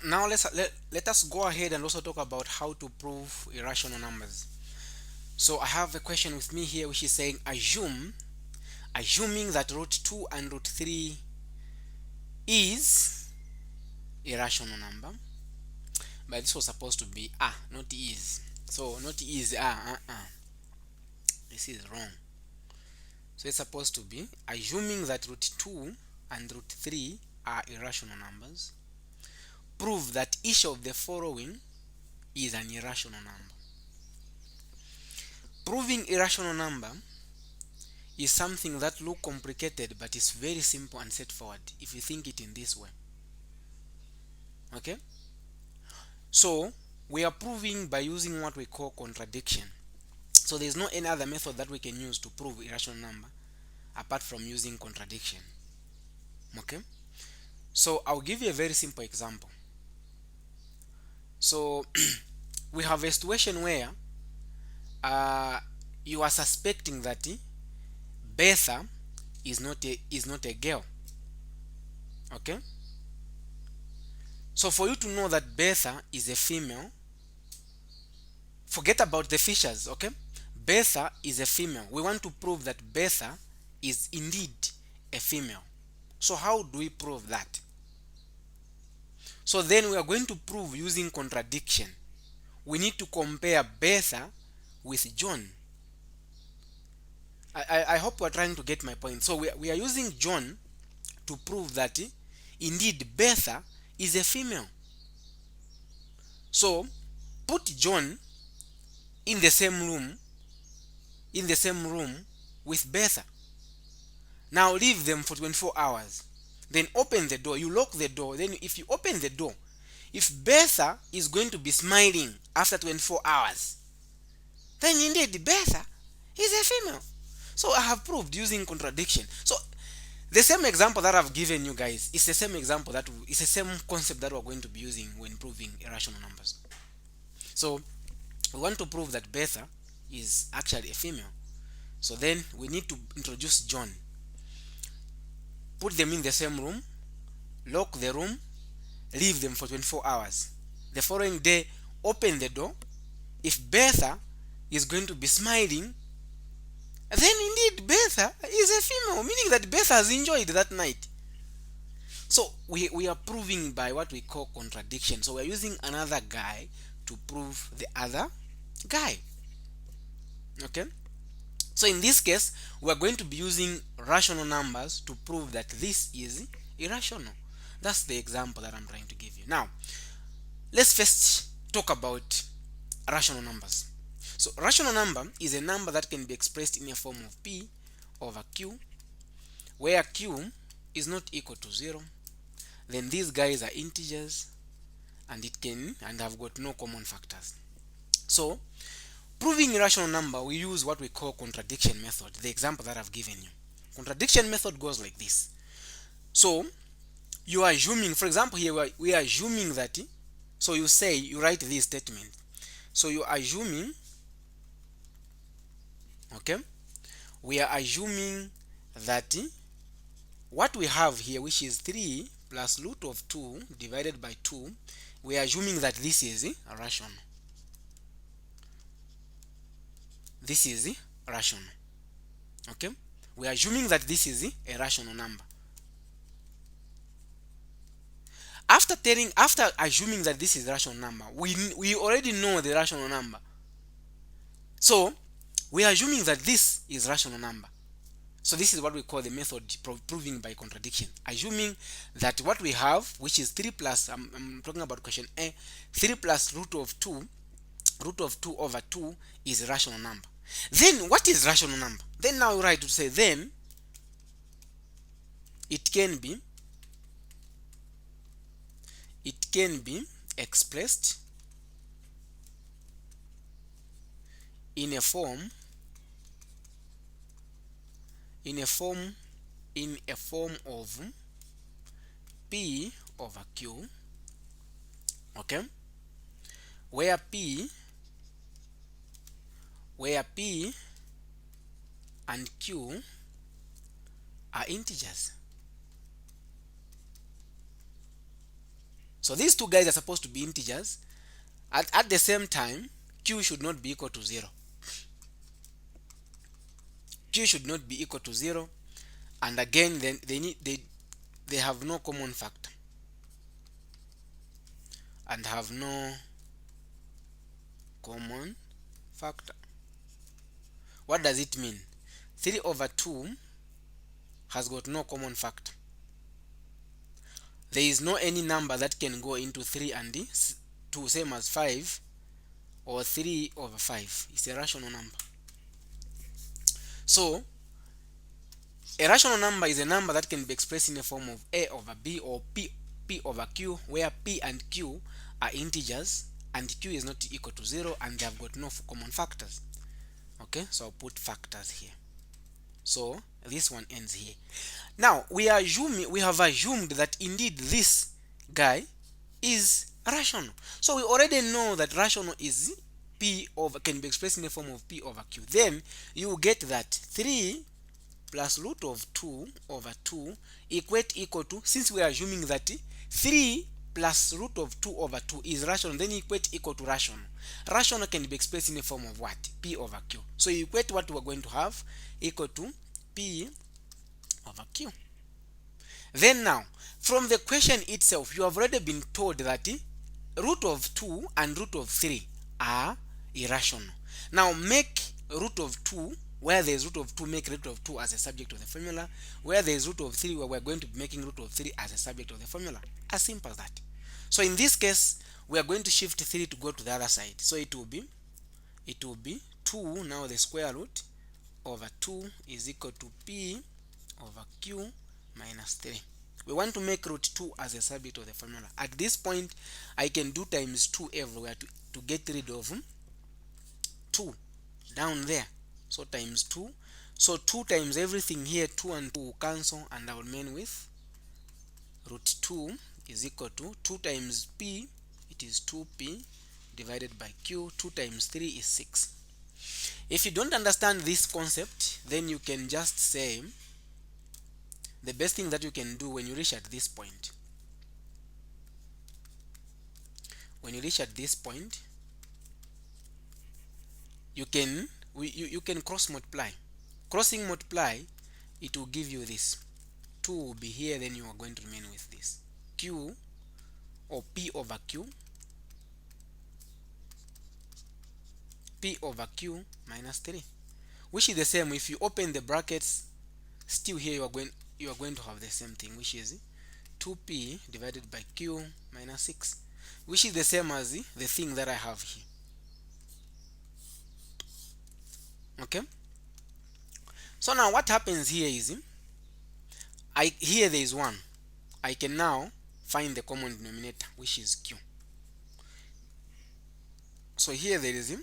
Now let us go ahead and also talk about how to prove irrational numbers. So I have a question with me here which is saying assuming that root 2 and root 3 is irrational number, but this was supposed to be not is. So not is this is wrong. So it's supposed to be assuming that root 2 and root 3 are irrational numbers, prove that each of the following is an irrational number. Proving irrational number is something that look complicated, but it's very simple and straightforward if you think it in this way. Okay, so we are proving by using what we call contradiction. So there's no any other method that we can use to prove irrational number apart from using contradiction. Okay, so I'll give you a very simple example. So we have a situation where you are suspecting that Betha is not a girl. Okay, so for you to know that Betha is a female, forget about the features. Okay, Betha is a female. We want to prove that Betha is indeed a female. So how do we prove that? So then we are going to prove using contradiction. We need to compare Betha with John. I hope you are trying to get my point. So we are using John to prove that indeed Betha is a female. So put John in the same room with Betha. Now leave them for 24 hours. Then open the door. You lock the door. Then if you open the door, if Betha is going to be smiling after 24 hours, then indeed Betha is a female. So I have proved using contradiction. So the same example that I've given you guys is the same example it's the same concept that we're going to be using when proving irrational numbers. So we want to prove that Betha is actually a female. So then we need to introduce John. Put them in the same room, lock the room, leave them for 24 hours. The following day, open the door. If Betha is going to be smiling, then indeed Betha is a female, meaning that Betha has enjoyed that night. So we are proving by what we call contradiction. So we are using another guy to prove the other guy. Okay? So in this case, we are going to be using rational numbers to prove that this is irrational. That's the example that I'm trying to give you. Now, let's first talk about rational numbers. So rational number is a number that can be expressed in a form of P over Q, where Q is not equal to 0. Then these guys are integers, and have got no common factors. So proving irrational number, we use what we call contradiction method, the example that I've given you. Contradiction method goes like this. So you are assuming, for example, here we are assuming that, so you write this statement. So you are assuming, okay, we are assuming that what we have here, which is 3 plus root of 2 divided by 2, we are assuming that this is rational. This is rational. Okay, we are assuming that this is a rational number. After assuming that this is a rational number, we already know the rational number. So we are assuming that this is rational number. So this is what we call the method proving by contradiction. Assuming that what we have, which is 3 plus, I'm talking about question A, 3 plus root of 2 over 2 is a rational number. Then what is rational number? Then now you write to say, then it can be expressed in a form of P over Q, okay, where P and Q are integers. So these two guys are supposed to be integers. At the same time, q should not be equal to 0. Q should not be equal to 0, and again then they have no common factor and have no common factor. What does it mean? 3 over 2 has got no common factor. There is no any number that can go into 3 and 2, same as 5 or 3 over 5. It's a rational number. So a rational number is a number that can be expressed in the form of a over b or p over q, where p and q are integers and q is not equal to 0 and they have got no common factors. Okay, so I'll put factors here. So this one ends here. Now we have assumed that indeed this guy is rational. So we already know that rational is p over, can be expressed in the form of p over q. Then you get that 3 plus root of 2 over 2 equal to, since we are assuming that 3 plus root of 2 over 2 is rational, then equal to rational. Rational can be expressed in the form of what? P over q. So you equate what we're going to have equal to p over q. Then now, from the question itself, you have already been told that root of 2 and root of 3 are irrational. Now make root of 2, where there is root of 2, make root of 2 as a subject of the formula. Where there is root of 3, where we're going to be making root of 3 as a subject of the formula. As simple as that. So in this case, we are going to shift 3 to go to the other side. So it will be 2, now the square root over 2 is equal to p over q minus 3. We want to make root 2 as a subject of the formula. At this point, I can do times 2 everywhere to get rid of 2 down there. So times 2. So 2 times everything here, 2 and 2 will cancel, and I will remain with root 2 is equal to 2 times p, it is 2p divided by q. 2 times 3 is 6. If you don't understand this concept, then you can just say the best thing that you can do when you reach at this point. When you reach at this point, you can cross multiply. Crossing multiply, it will give you this. 2 will be here, then you are going to remain with this q or p over q minus 3, which is the same. If you open the brackets, still here you are going to have the same thing, which is 2p divided by q minus 6, which is the same as the thing that I have here. Okay, so now what happens here is here there is 1. I can now find the common denominator, which is q. So here there is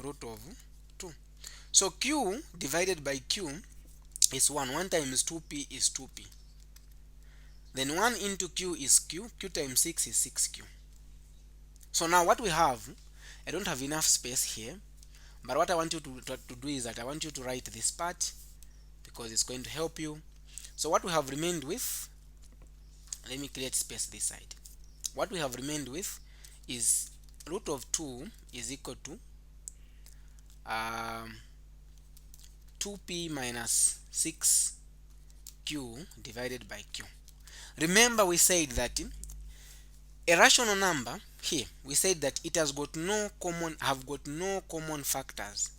root of 2. So q divided by q is 1. 1 times 2p is 2p. Then 1 into q is q. Q times 6 is 6q. So now what we have, I don't have enough space here, but what I want you to do is that I want you to write this part because it's going to help you. So what we have remained with, let me create space this side. What we have remained with is root of 2 is equal to 2p minus 6q divided by q. Remember we said that a rational number here, we said that it has got no common factors.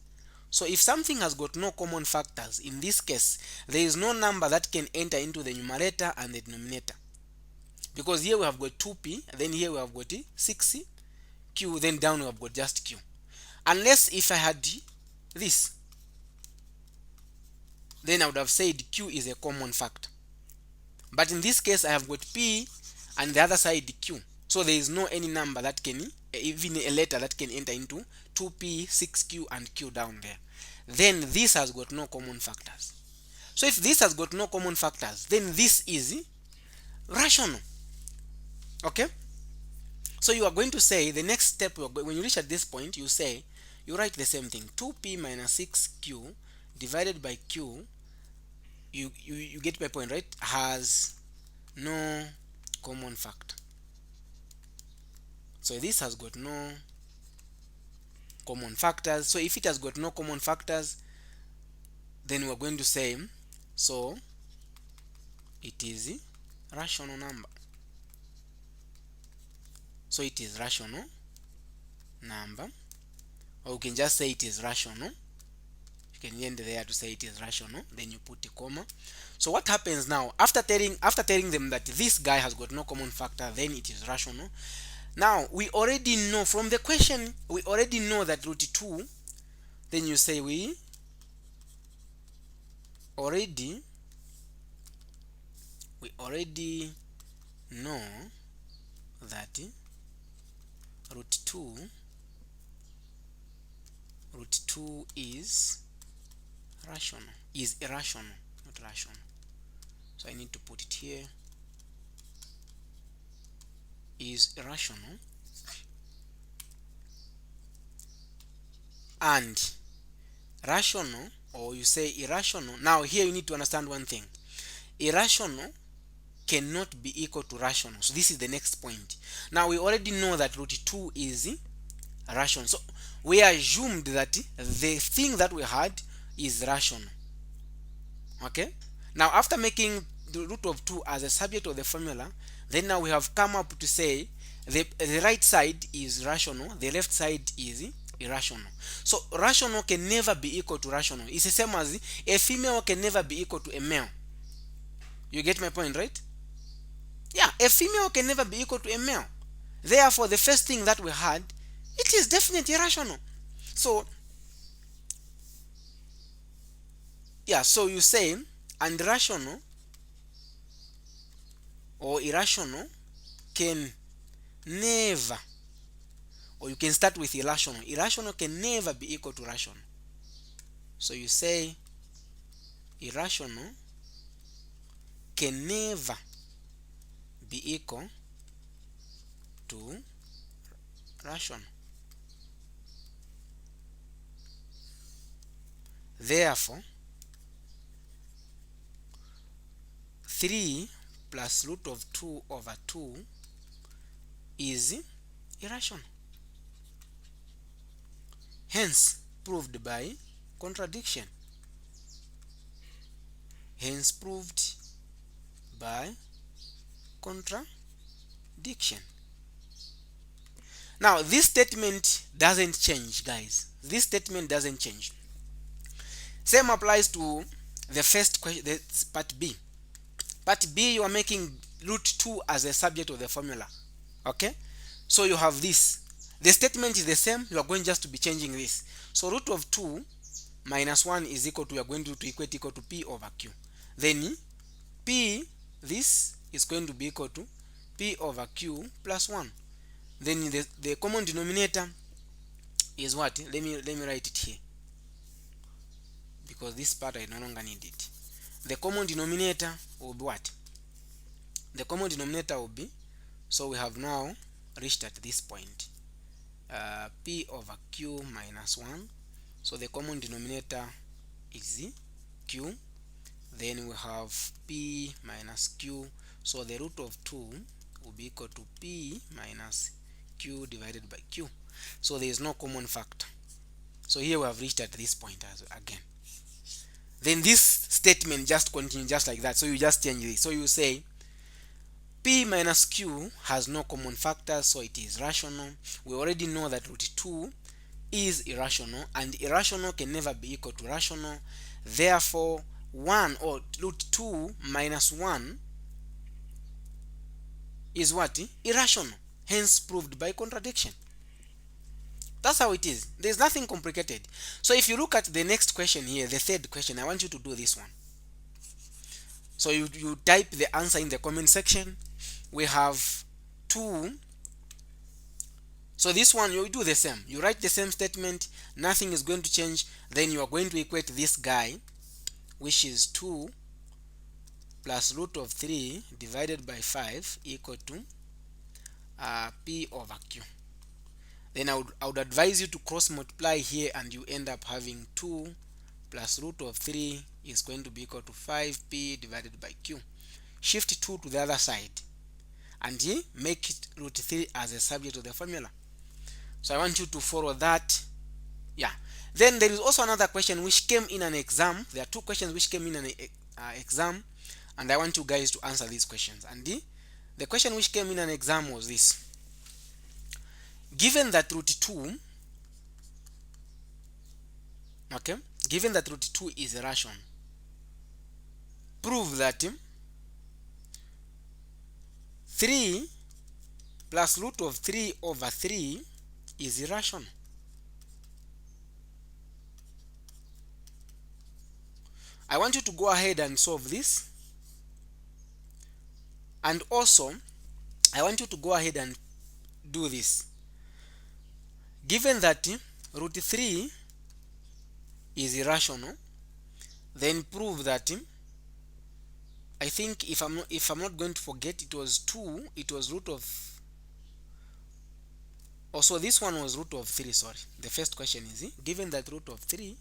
So if something has got no common factors, in this case there is no number that can enter into the numerator and the denominator, because here we have got 2p, then here we have got 6q, then down we have got just q. Unless if I had this, then I would have said q is a common factor. But in this case I have got p and the other side q. So there is no any number that can, even a letter that can enter into 2p, 6q and q down there. Then this has got no common factors. So if this has got no common factors, then this is rational. Okay? So you are going to say the next step, when you reach at this point, you write the same thing. 2p minus 6q divided by q, you get my point, right? Has no common factor. So this has got no common factors. So if it has got no common factors, then we're going to say, so it is a rational number. So it is rational number, or you can just say it is rational. You can end there to say it is rational, then you put a comma. So what happens now, after telling them that this guy has got no common factor, then it is rational. Now we already know from the question, we already know that root 2, then you say we already know that root 2 is irrational, not rational. So I need to put it here, is irrational, and rational, or you say irrational. Now here you need to understand one thing. Irrational cannot be equal to rational. So this is the next point. Now we already know that root 2 is rational. So we assumed that the thing that we had is rational. Okay? Now after making the root of 2 as a subject of the formula, then now we have come up to say the right side is rational, the left side is irrational. So rational can never be equal to rational. It's the same as a female can never be equal to a male. You get my point, right? Yeah, a female can never be equal to a male. Therefore, the first thing that we had, it is definitely irrational. So, yeah, so you say, and rational or irrational can never, or you can start with irrational. Irrational can never be equal to rational. So you say, irrational can never be equal to rational. Therefore, 3 plus root of 2 over 2 is irrational. Hence, proved by contradiction. Hence, proved by contradiction. Now, this statement doesn't change, guys. This statement doesn't change. Same applies to the first question, that's part B. Part B, you are making root 2 as a subject of the formula. Okay? So you have this. The statement is the same. You are going just to be changing this. So root of 2 minus 1 is equal to, you are going to equate equal to P over Q. Then P, this is going to be equal to P over Q plus 1. Then the common denominator is what? Let me write it here, because this part I no longer need it. The common denominator will be what? The common denominator will be, so we have now reached at this point, P over Q minus 1. So the common denominator is Q. Then we have P minus Q. So the root of 2 will be equal to P minus Q divided by Q. So there is no common factor. So here we have reached at this point again. Then this statement just continues just like that. So you just change this. So you say P minus Q has no common factor, so it is rational. We already know that root 2 is irrational, and irrational can never be equal to rational. Therefore, 1 or root 2 minus 1 is what? Irrational. Hence proved by contradiction. That's how it is. There's nothing complicated. So if you look at the next question here, the third question, I want you to do this one. So you type the answer in the comment section. We have 2. So this one, you do the same. You write the same statement. Nothing is going to change. Then you are going to equate this guy, which is 2 plus root of 3 divided by 5 equal to P over Q. Then I would advise you to cross multiply here, and you end up having 2 plus root of 3 is going to be equal to 5P divided by Q. Shift 2 to the other side. and make it root 3 as a subject of the formula. So I want you to follow that. Yeah. Then there is also another question which came in an exam. There are two questions which came in an exam, and I want you guys to answer these questions. And the question which came in an exam was this: given that root 2, okay, given that root 2 is irrational, prove that 3 plus root of 3 over 3 is irrational. I want you to go ahead and solve this, and also I want you to go ahead and do this. Given that root 3 is irrational, then prove that I think if I'm not going to forget, it was 2, it was root of, also this one was root of 3, sorry. The first question is given that root of 3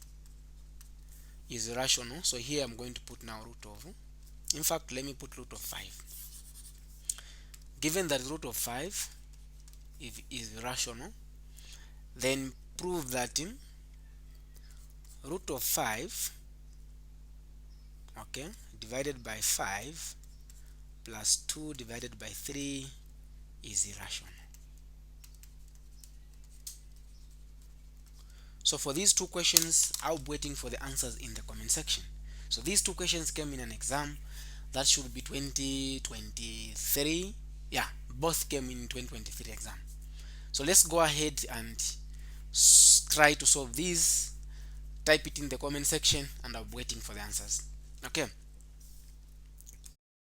is irrational, so here I'm going to put now root of, in fact let me put root of 5. Given that root of 5 is irrational, then prove that root of 5, okay, divided by 5 plus 2 divided by 3 is irrational. So for these two questions, I'll be waiting for the answers in the comment section. So these two questions came in an exam. That should be 2023. Yeah, both came in 2023 exam. So let's go ahead and try to solve these. Type it in the comment section and I'll be waiting for the answers. Okay.